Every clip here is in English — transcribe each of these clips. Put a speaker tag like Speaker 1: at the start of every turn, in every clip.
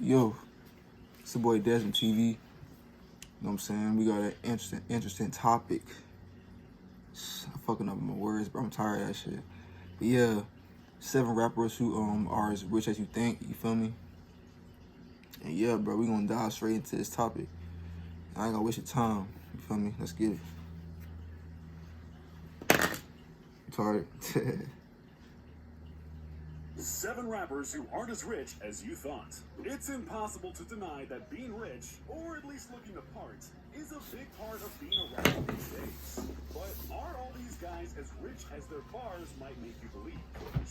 Speaker 1: Yo, it's the boy Desmond TV. You know what I'm saying? We got an interesting topic. I'm fucking up my words, bro. I'm tired of that shit. But yeah, 7 rappers who are as rich as you think. You feel me? And yeah, bro, we gonna dive straight into this topic. I ain't gonna waste your time. You feel me? Let's get it. I'm tired.
Speaker 2: 7 rappers who aren't as rich as you thought. It's impossible to deny that being rich, or at least looking the part, is a big part of being a rapper these days. But are all these guys as rich as their bars might make you believe?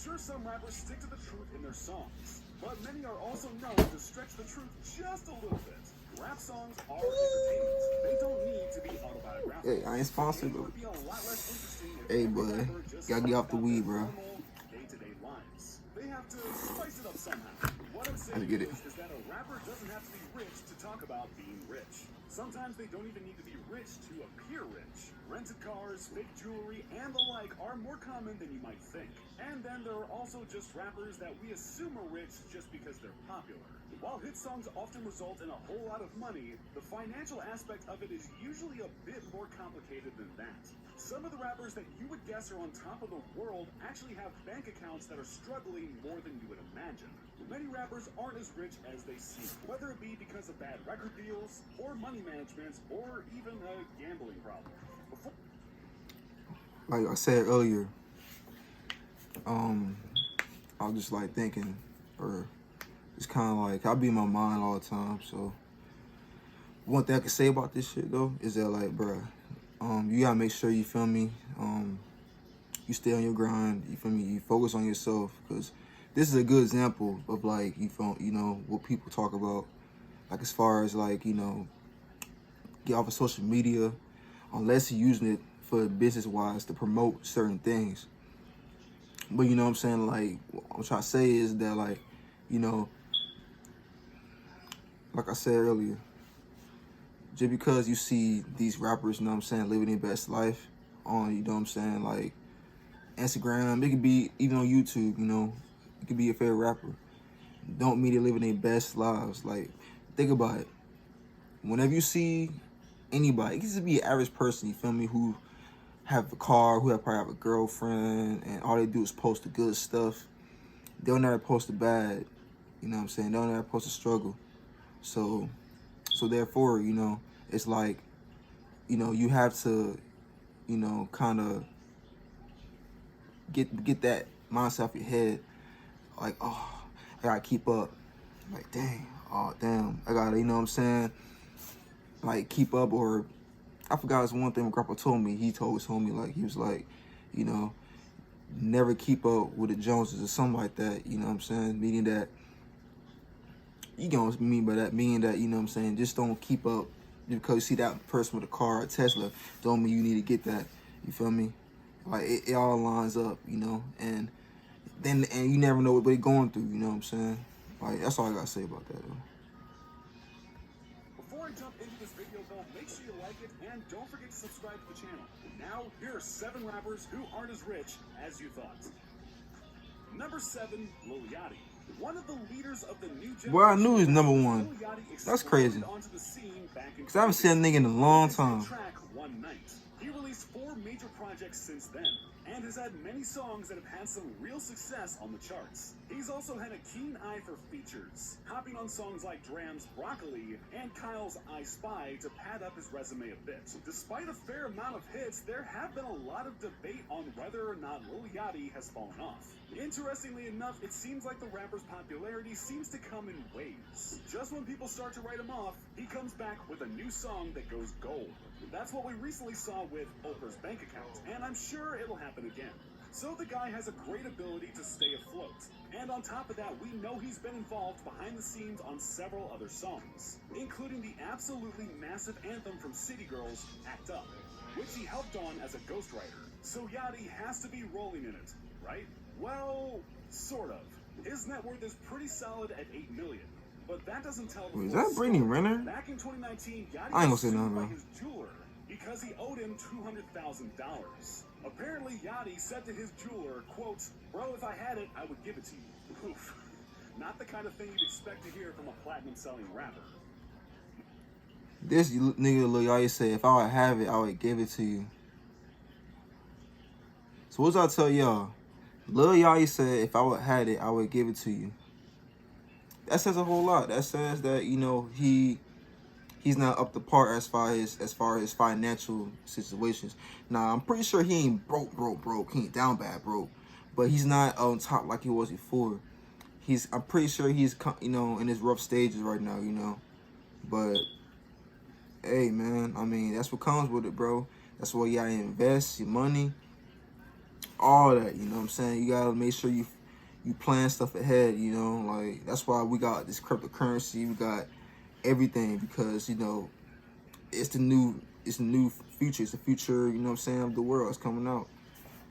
Speaker 2: Sure, some rappers stick to the truth in their songs, but many are also known to stretch the truth just a little bit. Rap songs are entertainment. They don't need to be autobiographical.
Speaker 1: Hey, I ain't sponsored, but
Speaker 2: It would be a lot less interesting if
Speaker 1: hey,
Speaker 2: every
Speaker 1: boy,
Speaker 2: rapper just
Speaker 1: gotta get off the weed, bro.
Speaker 2: day-to-day lives. They have to spice it up somehow. What I'm saying is that a rapper doesn't have to be rich to talk about being rich. Sometimes they don't even need to be rich to appear rich. Rented cars, fake jewelry, and the like are more common than you might think. And then there are also just rappers that we assume are rich just because they're popular. While hit songs often result in a whole lot of money, the financial aspect of it is usually a bit more complicated than that. Some of the rappers that you would guess are on top of the world actually have bank accounts that are struggling more than you would imagine. Many rappers aren't as rich as they seem, whether it be because of bad record deals, poor money management, or even a gambling problem.
Speaker 1: Like I said earlier, I was just like thinking, or it's kind of like I be in my mind all the time. So one thing I can say about this shit though is that, like, bruh, you gotta make sure, you feel me, you stay on your grind, you feel me, you focus on yourself, because this is a good example of, like, you know what people talk about, like, as far as, like, you know, get off of social media unless you're using it for business wise to promote certain things. But you know what I'm saying, like, what I'm trying to say is that, like, you know, like I said earlier, just because you see these rappers, you know what I'm saying, living their best life on, you know what I'm saying, like, Instagram, it could be even on YouTube, you know, it could be a favorite rapper, don't mean they're living their best lives. Like, think about it. Whenever you see anybody, it could just be an average person, you feel me, who have a car, who probably have a girlfriend, and all they do is post the good stuff. They'll never post the bad, you know what I'm saying? They'll never post the struggle. So therefore, you know, it's like, you know, you have to, you know, kind of get that mindset off your head. Like, oh, I gotta keep up. Like, dang, oh, damn, I gotta, you know what I'm saying? Like, keep up. Or I forgot, it's one thing my grandpa told me. He told me, like, he was like, you know, never keep up with the Joneses or something like that. You know what I'm saying? Meaning that, you know what I mean by that? Meaning that, you know what I'm saying, just don't keep up because you see that person with a car, a Tesla, don't mean you need to get that. You feel me? Like, it all lines up, you know? And you never know what they're going through, you know what I'm saying? Like, that's all I gotta say about that, though.
Speaker 2: Before I jump into this video, though, make sure you like it and don't forget to subscribe to the channel. Now, here are 7 rappers who aren't as rich as you thought. Number 7, Lil Yachty. One of the leaders of the new generation.
Speaker 1: Well, I knew he was number 1. That's crazy. Because I haven't seen a nigga in a long time.
Speaker 2: One Night. He released 4 major projects since then, and has had many songs that have had some real success on the charts. He's also had a keen eye for features, hopping on songs like Dram's Broccoli and Kyle's I Spy to pad up his resume a bit. Despite a fair amount of hits, there have been a lot of debate on whether or not Lil Yachty has fallen off. Interestingly enough, it seems like the rapper's popularity seems to come in waves. Just when people start to write him off, he comes back with a new song that goes gold. That's what we recently saw with Oprah's bank account, and I'm sure it'll happen again. So the guy has a great ability to stay afloat. And on top of that, we know he's been involved behind the scenes on several other songs, including the absolutely massive anthem from City Girls, Act Up, which he helped on as a ghostwriter. So Yachty has to be rolling in it, right? Well, sort of. His net worth is pretty solid at $8 million. But that doesn't tell the
Speaker 1: Is that Brittany Renner?
Speaker 2: Back in 2019, Yachty
Speaker 1: I ain't gonna
Speaker 2: was
Speaker 1: say
Speaker 2: sued
Speaker 1: nothing,
Speaker 2: by
Speaker 1: bro.
Speaker 2: his jeweler because he owed him $200,000. Apparently, Yachty said to his jeweler, quote, "Bro, if I had it, I would give it to you." Oof. Not not the kind of thing you'd expect to hear from a platinum-selling rapper.
Speaker 1: This nigga Lil Yachty said, if I would have it, I would give it to you. So what's I tell y'all? Lil Yachty said, if I would have it, I would give it to you. That says a whole lot. That says that, you know, he's not up to par as far as financial situations. Now, I'm pretty sure he ain't broke. He ain't down bad broke. But he's not on top like he was before. I'm pretty sure he's, you know, in his rough stages right now, you know. But hey, man, I mean, that's what comes with it, bro. That's why you gotta invest your money, all that, you know what I'm saying? You gotta make sure you plan stuff ahead, you know? Like, that's why we got this cryptocurrency, we got everything, because, you know, it's the new future. It's the future, you know what I'm saying, of the world. It's coming out.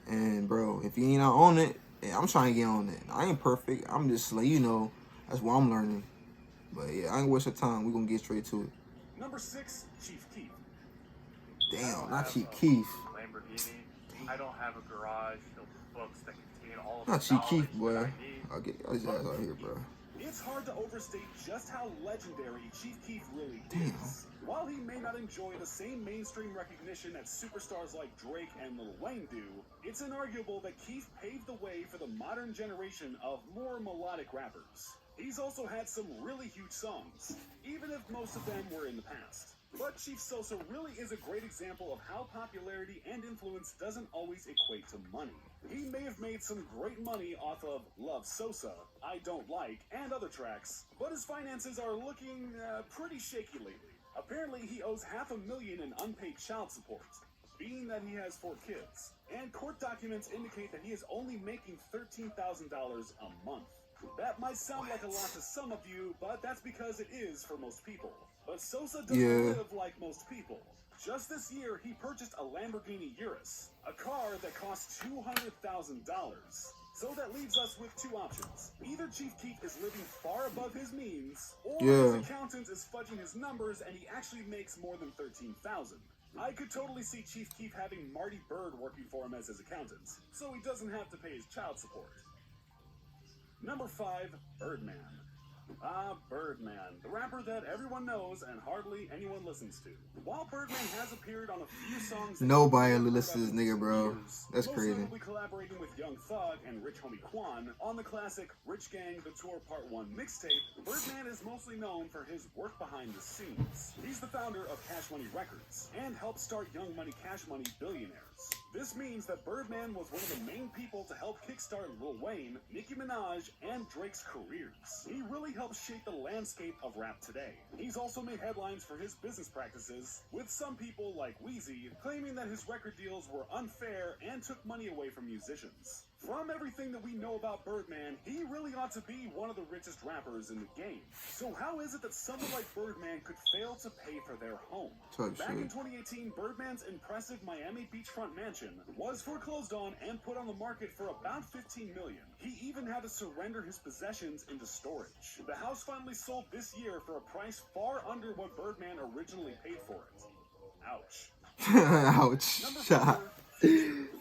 Speaker 1: And, bro, if you ain't out on it, I'm trying to get on it. I ain't perfect. I'm just like, you know, that's what I'm learning. But, yeah, I ain't waste your time. We're going to get straight to it.
Speaker 2: Number 6, Chief Keef.
Speaker 1: Damn, not Chief Keef.
Speaker 3: Lamborghini. I don't have a garage filled with books that contain all of
Speaker 1: Not
Speaker 3: the
Speaker 1: Chief
Speaker 3: knowledge
Speaker 1: Keef,
Speaker 3: that
Speaker 1: boy.
Speaker 3: I need.
Speaker 1: I'll get his ass out here, bro.
Speaker 2: It's hard to overstate just how legendary Chief Keef really is. While he may not enjoy the same mainstream recognition that superstars like Drake and Lil Wayne do, it's inarguable that Keef paved the way for the modern generation of more melodic rappers. He's also had some really huge songs, even if most of them were in the past. But Chief Sosa really is a great example of how popularity and influence doesn't always equate to money. He may have made some great money off of Love Sosa, I Don't Like, and other tracks, but his finances are looking pretty shaky lately. Apparently he owes $500,000 in unpaid child support, being that he has 4 kids, and court documents indicate that he is only making $13,000 a month. That might sound like a lot to some of you, but that's because it is for most people. But Sosa doesn't live like most people. Just this year, he purchased a Lamborghini Urus, a car that costs $200,000. So that leaves us with 2 options. Either Chief Keef is living far above his means, or his accountant is fudging his numbers and he actually makes more than $13,000. I could totally see Chief Keef having Marty Byrde working for him as his accountant, so he doesn't have to pay his child support. Number 5, Birdman. Birdman, the rapper that everyone knows and hardly anyone listens to. While Birdman has appeared on a few songs,
Speaker 1: nobody listens to this nigga, bro. That's crazy.
Speaker 2: Most notably collaborating with Young Thug and Rich Homie Quan on the classic Rich Gang The Tour Part 1 mixtape, Birdman is mostly known for his work behind the scenes. He's the founder of Cash Money Records and helped start Young Money Cash Money Billionaires. This means that Birdman was one of the main people to help kickstart Lil Wayne, Nicki Minaj, and Drake's careers. He really helped shape the landscape of rap today. He's also made headlines for his business practices, with some people like Weezy claiming that his record deals were unfair and took money away from musicians. From everything that we know about Birdman, he really ought to be one of the richest rappers in the game. So how is it that someone like Birdman could fail to pay for their home? Back in 2018, Birdman's impressive Miami beachfront mansion was foreclosed on and put on the market for about $15 million. He even had to surrender his possessions into storage. The house finally sold this year for a price far under what Birdman originally paid for it. Ouch.
Speaker 1: Ouch.
Speaker 2: Number 4,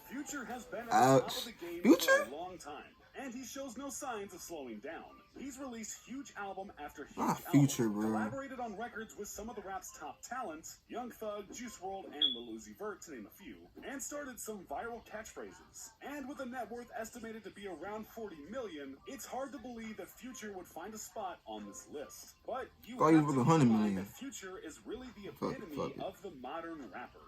Speaker 2: Future has been at the top of the game for a long time, and he shows no signs of slowing down. He's released huge album after huge album, collaborated on records with some of the rap's top talent, Young Thug, Juice WRLD, and Lil Uzi Vert, to name a few, and started some viral catchphrases. And with a net worth estimated to be around $40 million, it's hard to believe that Future would find a spot on this list. But you have to keep in mind that Future is really the epitome of the modern rapper.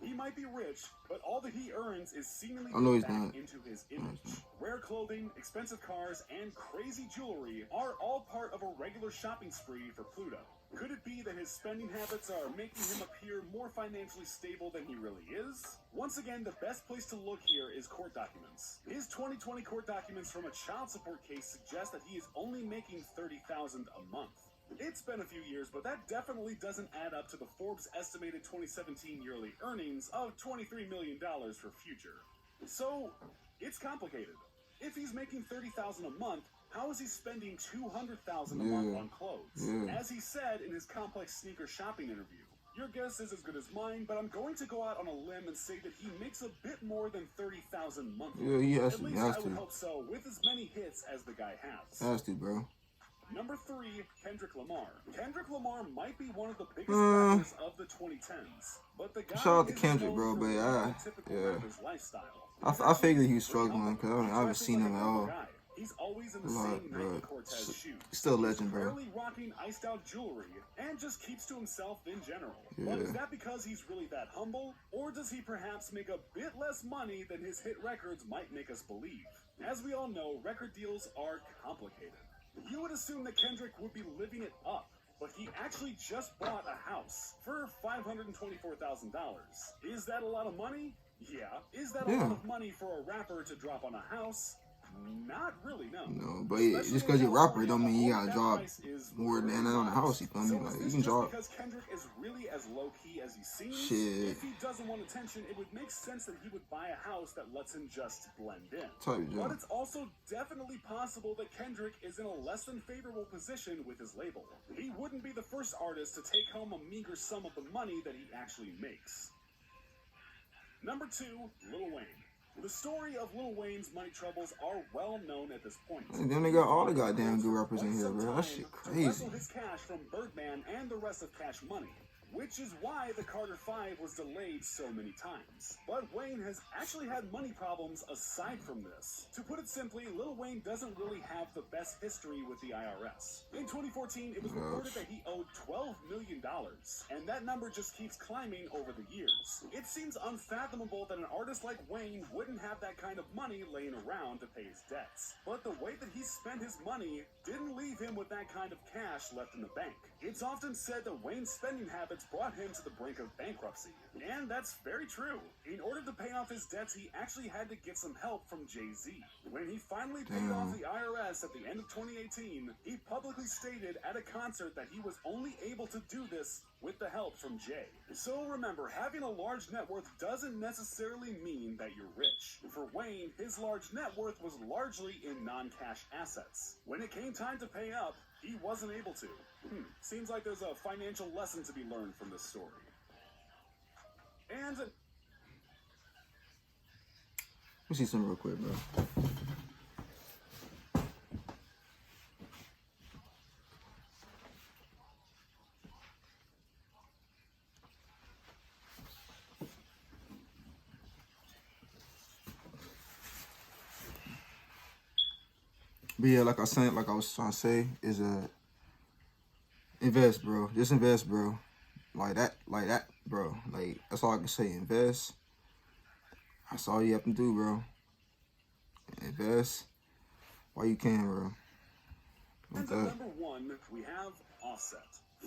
Speaker 2: He might be rich, but all that he earns is seemingly back into his image. Rare clothing, expensive cars, and crazy jewelry are all part of a regular shopping spree for Pluto. Could it be that his spending habits are making him appear more financially stable than he really is? Once again, the best place to look here is court documents. His 2020 court documents from a child support case suggest that he is only making $30,000 a month. It's been a few years, but that definitely doesn't add up to the Forbes estimated 2017 yearly earnings of $23 million for Future. So, it's complicated. If he's making $30,000 a month, how is he spending $200,000 a month on clothes? As he said in his complex sneaker shopping interview, your guess is as good as mine, but I'm going to go out on a limb and say that he makes a bit more than $30,000 monthly.
Speaker 1: Yeah, he has
Speaker 2: At
Speaker 1: to.
Speaker 2: least I would hope so, with as many hits as the guy has.
Speaker 1: Has to, bro.
Speaker 2: Number 3, Kendrick Lamar. Kendrick Lamar might be one of the biggest rappers of the 2010s, but the guy
Speaker 1: shout out to
Speaker 2: isn't
Speaker 1: Kendrick,
Speaker 2: known
Speaker 1: bro,
Speaker 2: for
Speaker 1: but
Speaker 2: living
Speaker 1: yeah.
Speaker 2: a typical rapper's lifestyle.
Speaker 1: I figured he was struggling because I haven't seen him at all.
Speaker 2: He's always in the same Nike Cortez shoes.
Speaker 1: Still a legend, bro.
Speaker 2: Rarely rocking iced out jewelry and just keeps to himself in general. But is that because he's really that humble, or does he perhaps make a bit less money than his hit records might make us believe? As we all know, record deals are complicated. You would assume that Kendrick would be living it up, but he actually just bought a house for $524,000. Is that a lot of money? Yeah. Is that a lot of money for a rapper to drop on a house? Not really, no.
Speaker 1: No, but just because you're a rapper don't mean you gotta drop more than that on the house, you feel me? Like, you can drop.
Speaker 2: Because Kendrick is really as low-key as he seems,
Speaker 1: shit.
Speaker 2: If he doesn't want attention, it would make sense that he would buy a house that lets him just blend in. But it's also definitely possible that Kendrick is in a less than favorable position with his label. He wouldn't be the first artist to take home a meager sum of the money that he actually makes. Number 2, Lil Wayne. The story of Lil Wayne's money troubles are well known at this point.
Speaker 1: And then they got all the goddamn good rappers in here, bro. That shit crazy.
Speaker 2: To wrestle his cash from Birdman and the rest of Cash Money, which is why the Carter 5 was delayed so many times. But Wayne has actually had money problems aside from this. To put it simply, Lil Wayne doesn't really have the best history with the IRS. In 2014, it was reported that he owed $12 million, and that number just keeps climbing over the years. It seems unfathomable that an artist like Wayne wouldn't have that kind of money laying around to pay his debts. But the way that he spent his money didn't leave him with that kind of cash left in the bank. It's often said that Wayne's spending habits brought him to the brink of bankruptcy. And that's very true. In order to pay off his debts, he actually had to get some help from Jay-Z. When he finally paid off the IRS at the end of 2018, he publicly stated at a concert that he was only able to do this with the help from Jay. So remember, having a large net worth doesn't necessarily mean that you're rich. For Wayne, his large net worth was largely in non-cash assets. When it came time to pay up, he wasn't able to. Seems like there's a financial lesson to be learned from this story. And
Speaker 1: let me see something real quick, bro. But yeah, like I was trying to say, is invest, bro. Just invest, bro. Like that, bro. Like, that's all I can say. Invest. That's all you have to do, bro. Invest while you can, bro.
Speaker 2: At number 1, we have Offset.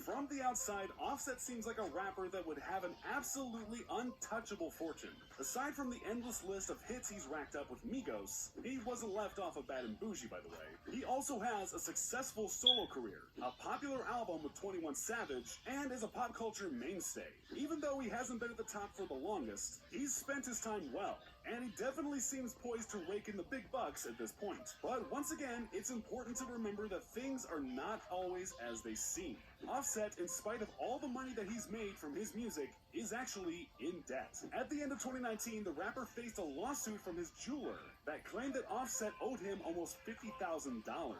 Speaker 2: From the outside, Offset seems like a rapper that would have an absolutely untouchable fortune. Aside from the endless list of hits he's racked up with Migos, he wasn't left off of Bad and Bougie, by the way. He also has a successful solo career, a popular album with 21 Savage, and is a pop culture mainstay. Even though he hasn't been at the top for the longest, he's spent his time well, and he definitely seems poised to rake in the big bucks at this point. But once again, it's important to remember that things are not always as they seem. Offset, in spite of all the money that he's made from his music, is actually in debt. At the end of 2019, the rapper faced a lawsuit from his jeweler that claimed that Offset owed him almost $50,000.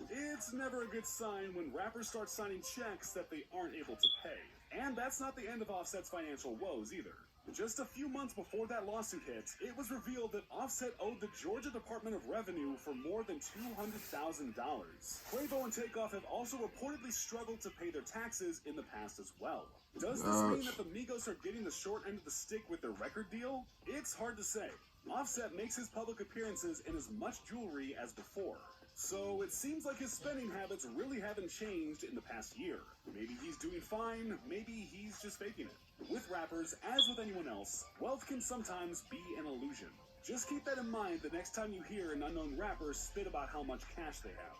Speaker 2: It's never a good sign when rappers start signing checks that they aren't able to pay. And that's not the end of Offset's financial woes either. Just a few months before that lawsuit hit, it was revealed that Offset owed the Georgia Department of Revenue for more than $200,000. Quavo and Takeoff have also reportedly struggled to pay their taxes in the past as well. Does this mean that the Migos are getting the short end of the stick with their record deal? It's hard to say. Offset makes his public appearances in as much jewelry as before. So it seems like his spending habits really haven't changed in the past year. Maybe he's doing fine, maybe he's just faking it. With rappers, as with anyone else, wealth can sometimes be an illusion. Just keep that in mind the next time you hear an unknown rapper spit about how much cash they have.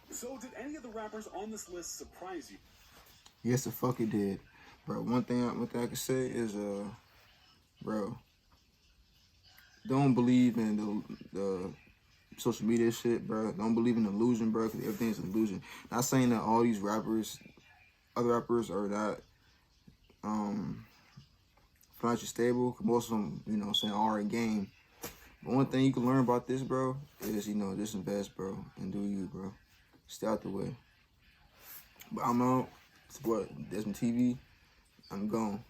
Speaker 2: So did any of the rappers on this list surprise you?
Speaker 1: Yes, the fuck it did. Bro, one thing I can say is, bro, don't believe in the social media shit, bro. Don't believe in illusion, bro, because everything's an illusion. Not saying that all these rappers, other rappers are not financially stable, because most of them, you know what I'm saying, are in game. But one thing you can learn about this, bro, is, you know, just invest, bro, and do you, bro. stay out the way. But I'm out. It's what, Desmond TV. I'm gone.